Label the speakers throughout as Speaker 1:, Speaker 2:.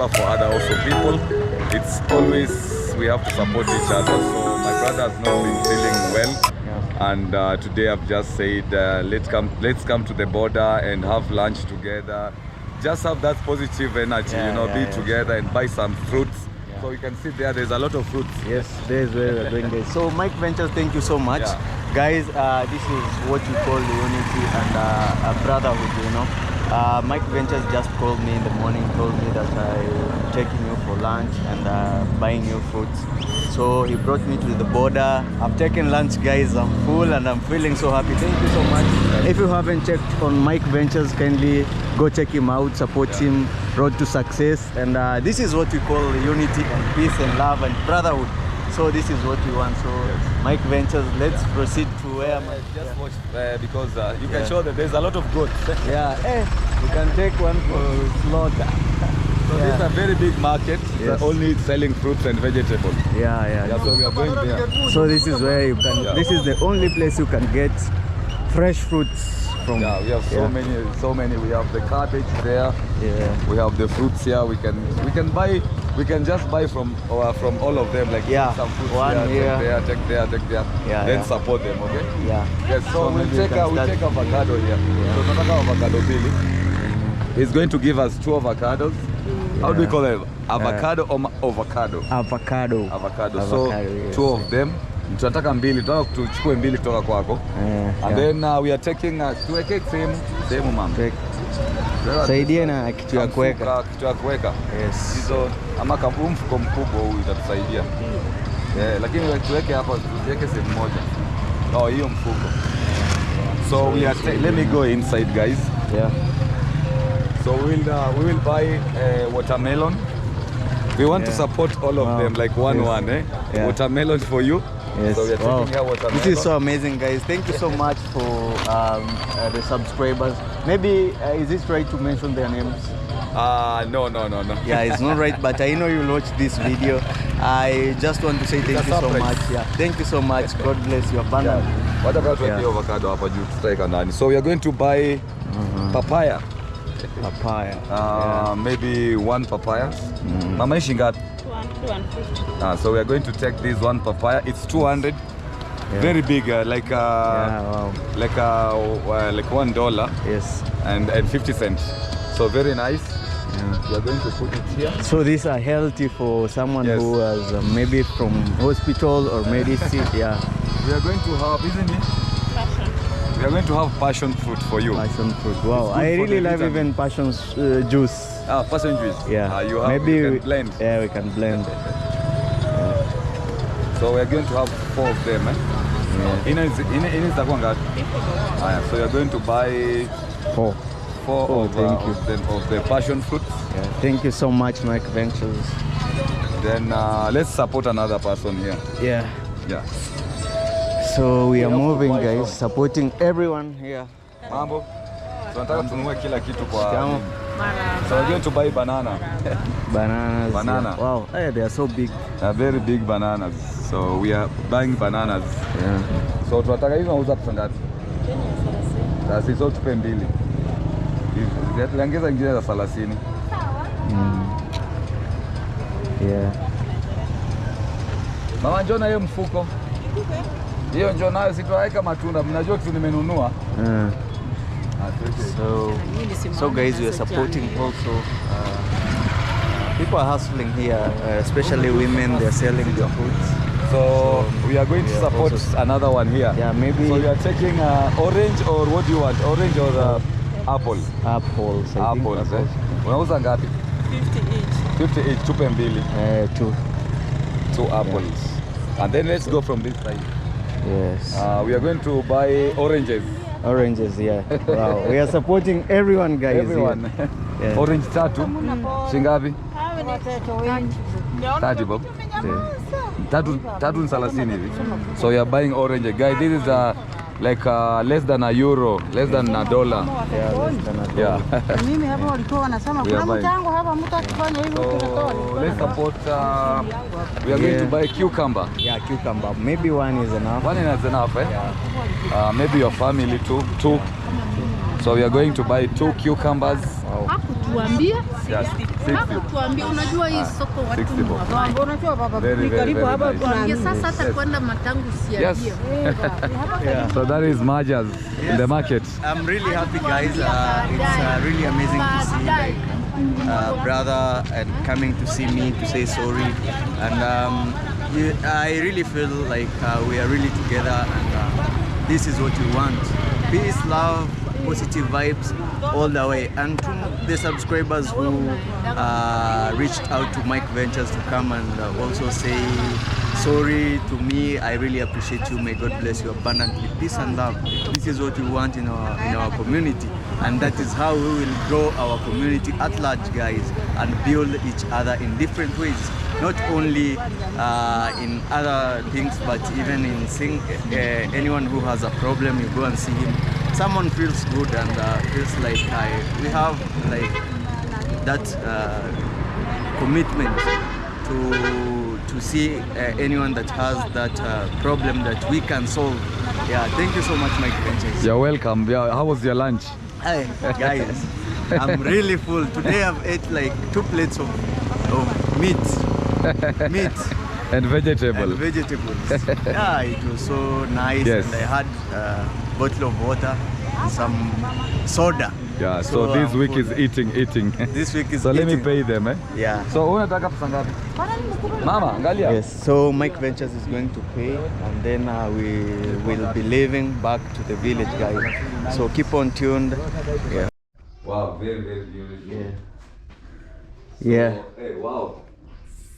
Speaker 1: remember for other also people, it's always we have to support each other. So my brother has not been feeling well, and today I've just said let's come to the border and have lunch together. Just have that positive energy, be together and buy some fruits. So you can see there's a lot of fruits.
Speaker 2: Yes, there's where we're doing this. So Mike Ventures, thank you so much. Guys, this is what we call the unity and a brotherhood, Mike Ventures just called me in the morning, told me that I'm taking you for lunch and buying you fruits. So he brought me to the border. I've taken lunch, guys. I'm full and I'm feeling so happy. Thank you so much. If you haven't checked on Mike Ventures, kindly go check him out, support him, road to success. And this is what we call unity and peace and love and brotherhood. So this is what we want. So Mike Ventures, let's proceed to where
Speaker 1: just watch because you can show that there's a lot of goats.
Speaker 2: You can take one for slaughter.
Speaker 1: So this is a very big market, only selling fruits and vegetables.
Speaker 2: So
Speaker 1: we are going there.
Speaker 2: So this is where you can, this is the only place you can get fresh fruits from.
Speaker 1: We have so many. We have the cabbage there. We have the fruits here. We can just buy from all of them, like some fruits take there, then support them, okay? Yes, so we'll take avocado here. So tunataka avocado bili. He's going to give us 2 avocados. How do we call it? Avocado or avocado?
Speaker 2: Avocado.
Speaker 1: So 2 of them. Tunataka mbili, tunataka tuchukue mbili kutoka kwako. And then we are taking tuweke sehemu mama.
Speaker 2: Saidia na kitu ya kuweka.
Speaker 1: Yes. Hizo ama mfuko mkubwa huu itatusaidia. Lakini tuweke hapa, tuweke sehemu moja. Hiyo mfuko. So we are let me go inside, guys. So we will buy watermelon. We want to support all of them like one. Watermelon for you.
Speaker 2: Yes.
Speaker 1: So we are taking here watermelon.
Speaker 2: This is so amazing, guys. Thank you so much for the subscribers. Maybe is it right to mention their names?
Speaker 1: No.
Speaker 2: Yeah, it's not right, but I know you'll watch this video. I just want to say thank you so much. Thank you so much. God bless your abundance.
Speaker 1: What about the avocado hapa juu tutaweka ndani? So we are going to buy papaya. Maybe 1 papaya. Mama ishi ngapi? 250. So we are going to take this 1 papaya. It's 200. Very big, like $1.
Speaker 2: Yes.
Speaker 1: And 50 cents. So very nice. We are going to put it here.
Speaker 2: So these are healthy for someone who has maybe from hospital or medicine.
Speaker 1: We are going to have, isn't it? We are going to have passion fruit for you.
Speaker 2: Passion fruit. Wow, I really love even passion juice.
Speaker 1: Passion juice.
Speaker 2: Maybe
Speaker 1: you can blend.
Speaker 2: We can blend.
Speaker 1: So we are going to have 4 of them. So we are going to buy
Speaker 2: 4
Speaker 1: of the passion fruit.
Speaker 2: Thank you so much, Mike Ventures.
Speaker 1: Then let's support another person here.
Speaker 2: So we are moving, guys, supporting everyone here.
Speaker 1: Mambo. Tunataka tununue kila kitu kwa. So we're going to buy banana.
Speaker 2: Bananas. Wow, they are so big.
Speaker 1: Very big bananas. So we are buying bananas. So tunataka hizo nauza pesa ngapi? Sasa hizo tupe mbili. Ziongeza ingine za 30. Mama njoo na hiyo mfuko. Hiyo njoo nayo sitaweka matunda. Mnajua kitu nimenunua.
Speaker 2: So guys, we are supporting also. People are hustling here, especially women. They are selling their foods.
Speaker 1: So we are going to support another one here.
Speaker 2: Maybe.
Speaker 1: So we are taking orange, or what do you want? Orange or apple?
Speaker 2: Apples.
Speaker 1: Apples. Unauza ngapi? 50 each. Tupe mbili. 2 apples. And then let's go from this side.
Speaker 2: Yes.
Speaker 1: We are going to buy oranges.
Speaker 2: Oranges, Wow. We are supporting everyone, guys.
Speaker 1: Everyone. Orange 3. Shingapi? 30 bob. 30 hivi. So we are buying orange. Guys, this is like less than €1, less than $1.
Speaker 2: Less than $1.
Speaker 3: Mimi hapo walikuwa wanasema kuna mchango hapa mtu akifanya hivyo tunatoa.
Speaker 1: Let's support we are going to buy cucumber.
Speaker 2: Cucumber. Maybe 1 is enough.
Speaker 1: 1 is enough, Maybe your family too. So we are going to buy 2 cucumbers.
Speaker 3: tuambie.
Speaker 1: Yes, 60.
Speaker 3: Tuambie, unajua hii soko watu
Speaker 1: 60 bob.
Speaker 3: mabaya. Unajua baba,
Speaker 1: Very, very,
Speaker 3: karibu
Speaker 1: very
Speaker 3: hapa
Speaker 1: nice.
Speaker 3: tuambie sasa hata kwenda matangu siambie.
Speaker 1: Yes. So that is Majas in the market.
Speaker 2: I'm really happy, guys. It's really amazing to see like brother and coming to see me to say sorry, and I really feel like we are really together, and this is what we want: peace, love, positive vibes all the way. And to the subscribers who reached out to Mike Ventures to come and also say sorry to me, I really appreciate you. May God bless you abundantly. Peace and love. This is what we want in our community, and that is how we will grow our community at large, guys, and build each other in different ways. Not only in other things, but even in seeing anyone who has a problem, you go and see him. Someone feels good and feels like we have like that commitment to see anyone that has that problem that we can solve. Yeah, thank you so much, Mike Ventures.
Speaker 1: You're welcome. Yeah, how was your lunch?
Speaker 2: Hey, guys, I'm really full. Today I've ate like 2 plates of meat
Speaker 1: And vegetable.
Speaker 2: and vegetables. Yeah, it was so nice.
Speaker 1: Yes.
Speaker 2: And I had a bottle of water and some soda.
Speaker 1: Yeah, so this week
Speaker 2: full.
Speaker 1: is eating.
Speaker 2: This week is
Speaker 1: So let me
Speaker 2: eating.
Speaker 1: pay them, eh?
Speaker 2: Yeah.
Speaker 1: So unataka pesa ngapi? Mama, angalia.
Speaker 2: Yes, so Mike Ventures is going to pay, and then we will be leaving back to the village, guys. So keep on tuned. Yeah.
Speaker 1: Wow, very, very beautiful.
Speaker 2: Yeah. Yeah.
Speaker 1: Hey, wow.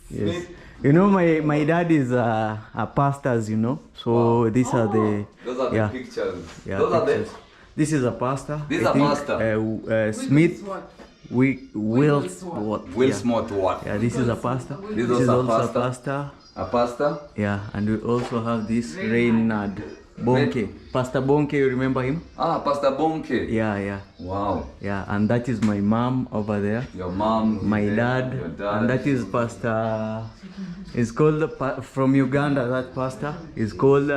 Speaker 2: Yes. You know, my dad is a pastor, you know. So
Speaker 1: Wow.
Speaker 2: these are the
Speaker 1: Those are the pictures.
Speaker 2: Yeah,
Speaker 1: Those are
Speaker 2: pictures. This is a pastor.
Speaker 1: This is
Speaker 2: I
Speaker 1: a
Speaker 2: think,
Speaker 1: pastor.
Speaker 2: Smith. Will
Speaker 1: Smart what?
Speaker 2: Yeah, this is a pastor.
Speaker 1: This
Speaker 2: This is
Speaker 1: also a
Speaker 2: also a
Speaker 1: pastor.
Speaker 2: pastor.
Speaker 1: A pastor?
Speaker 2: Yeah, and we also have this Reynard Bonke. Pastor Bonke, you remember him?
Speaker 1: Ah, Pastor Bonke.
Speaker 2: Yeah.
Speaker 1: Wow.
Speaker 2: Yeah, and that is my mom over there.
Speaker 1: Your mom.
Speaker 2: My
Speaker 1: is there,
Speaker 2: dad,
Speaker 1: your dad.
Speaker 2: and that is Pastor. It's called from Uganda. That pastor is called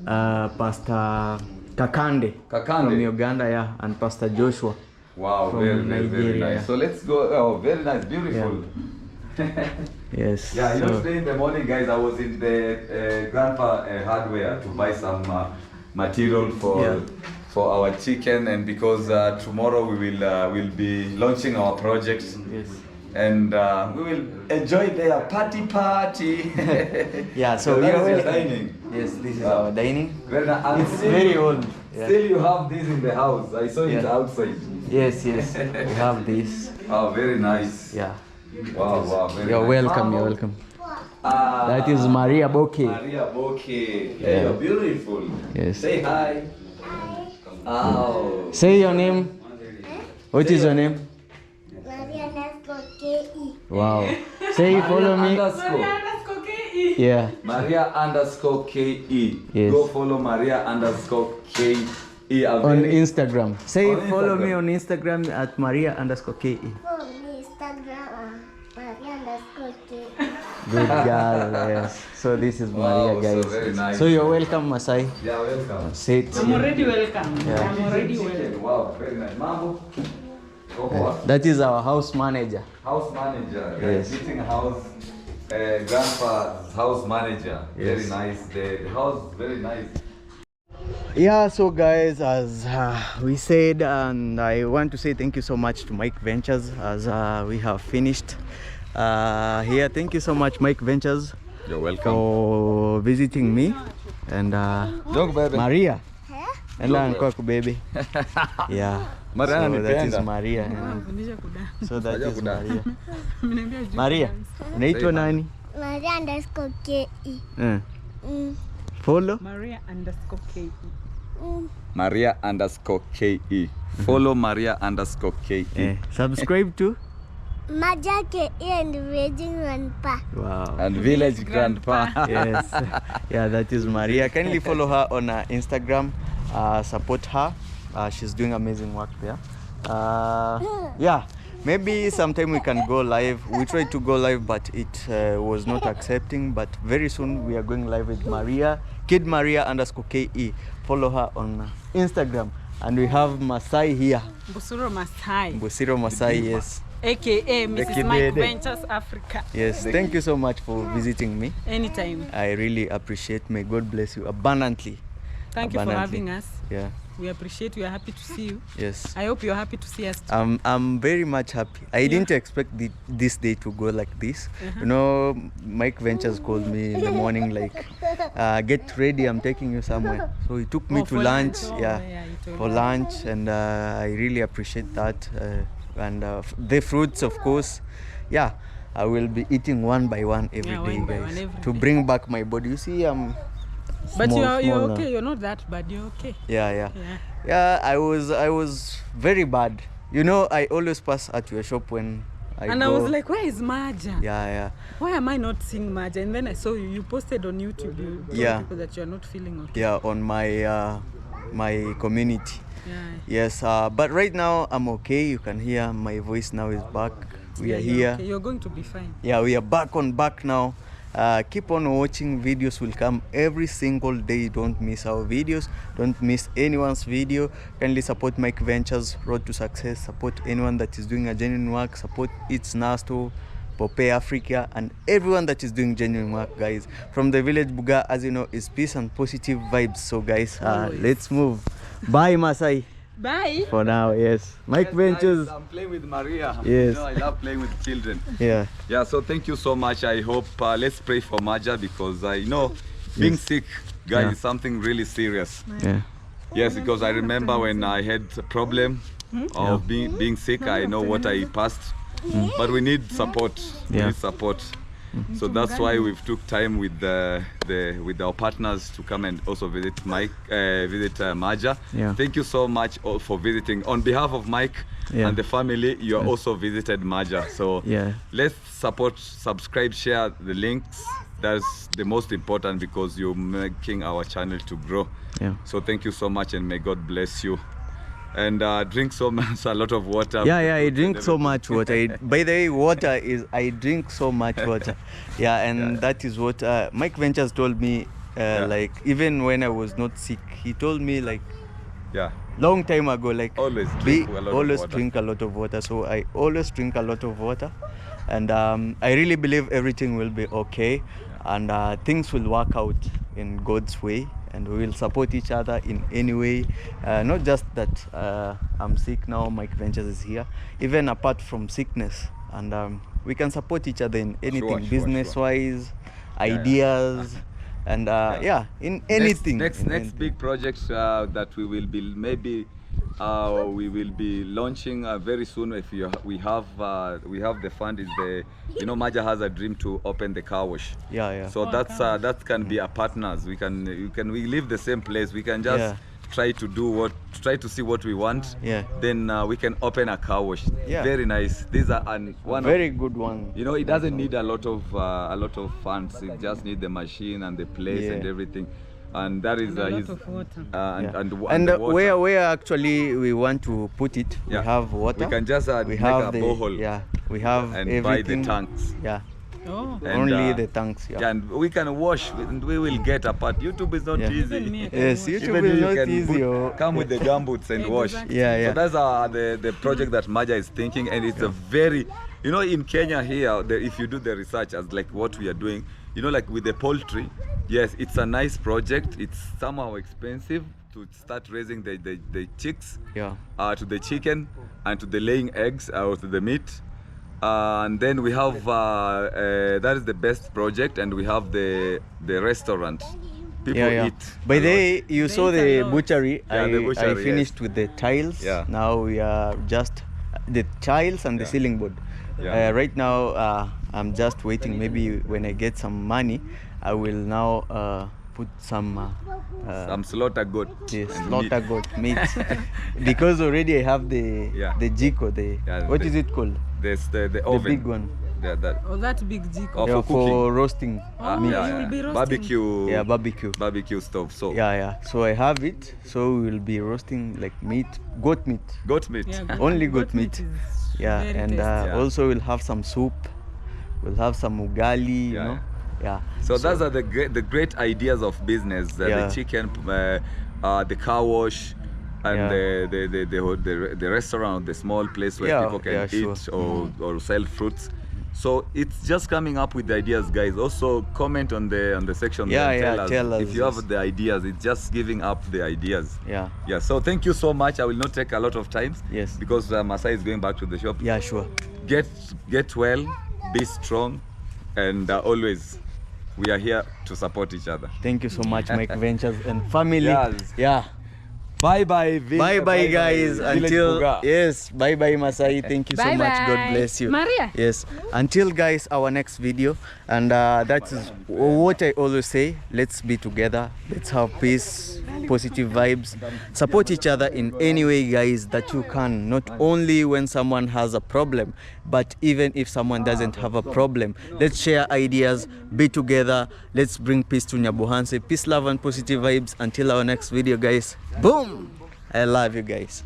Speaker 2: Pastor Kakande.
Speaker 1: Kakande.
Speaker 2: From Uganda, yeah, and Pastor Joshua.
Speaker 1: Wow,
Speaker 2: from
Speaker 1: very, very, very
Speaker 2: Nigeria.
Speaker 1: nice. So let's go. Oh, very nice, beautiful.
Speaker 2: Yes.
Speaker 1: Yeah, you
Speaker 2: so-
Speaker 1: know, today in the morning, guys, I was in the Grandpa Hardware to buy some material for our chicken, and because tomorrow we will be launching our projects.
Speaker 2: Yes.
Speaker 1: And we will enjoy their party.
Speaker 2: Yeah, so
Speaker 1: that
Speaker 2: we
Speaker 1: is
Speaker 2: are
Speaker 1: your dining.
Speaker 2: Yes, this is
Speaker 1: Wow.
Speaker 2: our dining.
Speaker 1: Very nice. And
Speaker 2: It's
Speaker 1: still-
Speaker 2: very old. Yeah.
Speaker 1: Still, you have this in the house. I saw it
Speaker 2: Yeah.
Speaker 1: outside.
Speaker 2: Yes, we have this.
Speaker 1: Oh, very nice.
Speaker 2: Yeah.
Speaker 1: Wow, very
Speaker 2: You're
Speaker 1: nice.
Speaker 2: welcome.
Speaker 1: Wow.
Speaker 2: You're welcome.
Speaker 1: Ah,
Speaker 2: That is Maria Boke.
Speaker 1: Maria Boke. Hey,
Speaker 2: Yeah.
Speaker 1: you're beautiful.
Speaker 2: Yes.
Speaker 1: Say hi. Oh.
Speaker 2: Say your name. What is your name?
Speaker 4: Maria underscore KE.
Speaker 2: Wow. Say follow me.
Speaker 1: Underscore.
Speaker 2: Yeah.
Speaker 1: Maria underscore KE.
Speaker 2: Yes.
Speaker 1: Go follow Maria underscore KE.
Speaker 2: On Instagram. Say
Speaker 1: On
Speaker 2: follow
Speaker 1: Instagram.
Speaker 2: me on Instagram at Maria underscore KE.
Speaker 4: Follow me Instagram. Maria underscore KE.
Speaker 2: Good girl. Yes. So this is Maria,
Speaker 1: Wow,
Speaker 2: guys.
Speaker 1: so very nice.
Speaker 2: So you're welcome, Masai.
Speaker 1: Yeah, welcome.
Speaker 2: Sit.
Speaker 3: I'm already welcome.
Speaker 2: Yeah.
Speaker 3: I'm already welcome.
Speaker 1: Wow, very nice. Mambo. Go for it.
Speaker 2: That is our house manager.
Speaker 1: House manager.
Speaker 2: Yes.
Speaker 1: Meeting house. Grandpa's house manager. Very
Speaker 2: Yes.
Speaker 1: nice. The house very nice.
Speaker 2: Yeah, so guys, as we said, and I want to say thank you so much to Mike Ventures as we have finished here. Thank you so much, Mike Ventures,
Speaker 1: You're welcome.
Speaker 2: for visiting me and
Speaker 1: Dog baby.
Speaker 2: Maria.
Speaker 4: Huh?
Speaker 2: And Uncle baby. Yeah.
Speaker 1: Maria
Speaker 2: So that is
Speaker 1: ananipenda.
Speaker 2: Maria. and So that
Speaker 1: Unajua
Speaker 2: is
Speaker 1: kudance.
Speaker 2: Maria. Maria, unaitwa nani?
Speaker 4: Maria underscore KE.
Speaker 2: Follow.
Speaker 3: Maria underscore KE.
Speaker 1: Maria underscore KE. Follow Maria underscore KE.
Speaker 2: Subscribe to.
Speaker 4: Maja KE and Raging Grandpa.
Speaker 2: Wow.
Speaker 1: And Village Grandpa.
Speaker 2: Yes. Yeah, that is Maria. Kindly follow her on Instagram. Support her. She's doing amazing work there. Yeah, maybe sometime we can go live. We tried to go live, but it was not accepting. But very soon we are going live with Maria, Kid Maria underscore KE. Follow her on Instagram. And we have Masai here.
Speaker 3: Busuro Masai.
Speaker 2: Busiro Masai, yes.
Speaker 3: AKA Mrs. Mike Ventures Africa.
Speaker 2: Yes, thank you so much for visiting me.
Speaker 3: Anytime.
Speaker 2: I really appreciate. May God bless you abundantly.
Speaker 3: Thank you for having us.
Speaker 2: Yeah.
Speaker 3: We appreciate. We are happy to see you.
Speaker 2: Yes.
Speaker 3: I hope you're happy to see us too.
Speaker 2: I'm very much happy. I didn't expect this day to go like this. You know, Mike Ventures called me in the morning like, get ready, I'm taking you somewhere. So he took me to lunch. For lunch, and I really appreciate that. And the fruits, of course. Yeah, I will be eating one by one every day, guys, to bring back my body. You see,
Speaker 3: but
Speaker 2: small,
Speaker 3: you're
Speaker 2: small
Speaker 3: okay.
Speaker 2: now.
Speaker 3: You're not that bad. You're okay.
Speaker 2: Yeah. I was very bad. You know, I always pass at your shop when I
Speaker 3: I was like, where is Maja?
Speaker 2: Yeah.
Speaker 3: Why am I not seeing Maja? And then I saw you posted on YouTube. You told people that you're not feeling okay.
Speaker 2: Yeah, on my my community.
Speaker 3: Yeah.
Speaker 2: Yes, but right now I'm okay. You can hear my voice now is back. We are here.
Speaker 3: Okay. You're going to be fine.
Speaker 2: Yeah, we are back now. Keep on watching. Videos will come every single day. Don't miss our videos. Don't miss anyone's video. Kindly support Mike Ventures Road to Success. Support anyone that is doing a genuine work. Support It's Nasto, Pope Africa, and everyone that is doing genuine work, guys. From the village Buga, as you know, is peace and positive vibes. So guys, let's move. Bye, Masai.
Speaker 3: Bye.
Speaker 2: For now, yes. Mike Ventures.
Speaker 1: Guys, I'm playing with Maria.
Speaker 2: Yes.
Speaker 1: You know, I love playing with children.
Speaker 2: Yeah.
Speaker 1: Yeah, so thank you so much. I hope, let's pray for Maja, because I know being sick, guys, is something really serious.
Speaker 2: Yeah.
Speaker 1: Yes, because I remember when I had a problem of being sick, I know what I passed. But we need support. We need support. So that's why we've took time with our partners to come and also visit Maja.
Speaker 2: Yeah.
Speaker 1: Thank you so much for visiting. On behalf of Mike and the family, you are also visited Maja. So let's support, subscribe, share the links. That's the most important, because you're making our channel to grow. Yeah. So thank you so much, and may God bless you. And drink a lot of water.
Speaker 2: Yeah, I drink so much water. By the way, I drink so much water. Yeah, and that is what Mike Ventures told me, like, even when I was not sick, he told me, like, long time ago, like,
Speaker 1: always drink
Speaker 2: a lot of water. So I always drink a lot of water. And I really believe everything will be okay, and things will work out in God's way. And we will support each other in any way. Not just that I'm sick now, Mike Ventures is here. Even apart from sickness, and we can support each other in anything, business-wise, ideas, and in anything.
Speaker 1: Next big project that we will be we will be launching very soon. If we have the fund, is Maja has a dream to open the car wash. So that can be a partners. We live the same place. We can just try to see what we want. Then we can open a car wash. Very nice. These are one
Speaker 2: very good one.
Speaker 1: You know, it doesn't need a lot of funds. It just needs the machine and the place and everything. And that is
Speaker 3: a lot of water.
Speaker 2: And where actually we want to put it, we have water.
Speaker 1: We can just make a borehole.
Speaker 2: We have
Speaker 1: and
Speaker 2: everything.
Speaker 1: Buy the tanks.
Speaker 2: Only the tanks.
Speaker 1: And we can wash, and we will get apart. YouTube is not easy.
Speaker 2: Yes, YouTube is not easy.
Speaker 1: Come with the gumboots and wash. So that's the project that Maja is thinking, and it's a very, in Kenya here, if you do the research as like what we are doing, like with the poultry, yes, it's a nice project. It's somehow expensive to start raising the chicks, to the chicken, and to the laying eggs, or to the meat. And then we have that is the best project, and we have the restaurant. People eat.
Speaker 2: By the way, you saw the butchery.
Speaker 1: I
Speaker 2: finished with the tiles. Now we are just the tiles and the ceiling board. Right now I'm just waiting. Maybe when I get some money, I will now put some
Speaker 1: slaughter goat.
Speaker 2: Goat meat. Because already I have the jiko. What is it called?
Speaker 1: The oven.
Speaker 2: The big one.
Speaker 3: That big jiko.
Speaker 2: For roasting meat.
Speaker 3: You will be roasting.
Speaker 1: Barbecue.
Speaker 2: Barbecue.
Speaker 1: Barbecue stove. So
Speaker 2: So I have it. So we will be roasting like meat, goat meat.
Speaker 1: Goat meat.
Speaker 2: Only goat meat. And also we'll have some soup. We'll have some ugali. You know.
Speaker 1: So those are the great ideas of business. The chicken, the car wash, and the restaurant, the small place where people can eat or sell fruits. So it's just coming up with the ideas, guys. Also comment on the section and tell us if you have the ideas. It's just giving up the ideas. Yeah. So thank you so much. I will not take a lot of time.
Speaker 2: Yes.
Speaker 1: Because Masai is going back to the shop.
Speaker 2: Yeah, sure.
Speaker 1: Get well, be strong, and always we are here to support each other.
Speaker 2: Thank you so much, Mike Ventures and family. Yeah.
Speaker 1: Bye
Speaker 2: guys. Until bye Masai. Thank you so much. God bless you.
Speaker 3: Maria.
Speaker 2: Yes. Until guys, our next video, and that is what I always say. Let's be together. Let's have peace, positive vibes. Support each other in any way, guys, that you can. Not only when someone has a problem, but even if someone doesn't have a problem. Let's share ideas. Be together. Let's bring peace to Nyabohanse. Peace, love, and positive vibes. Until our next video, guys. Boom! I love you guys.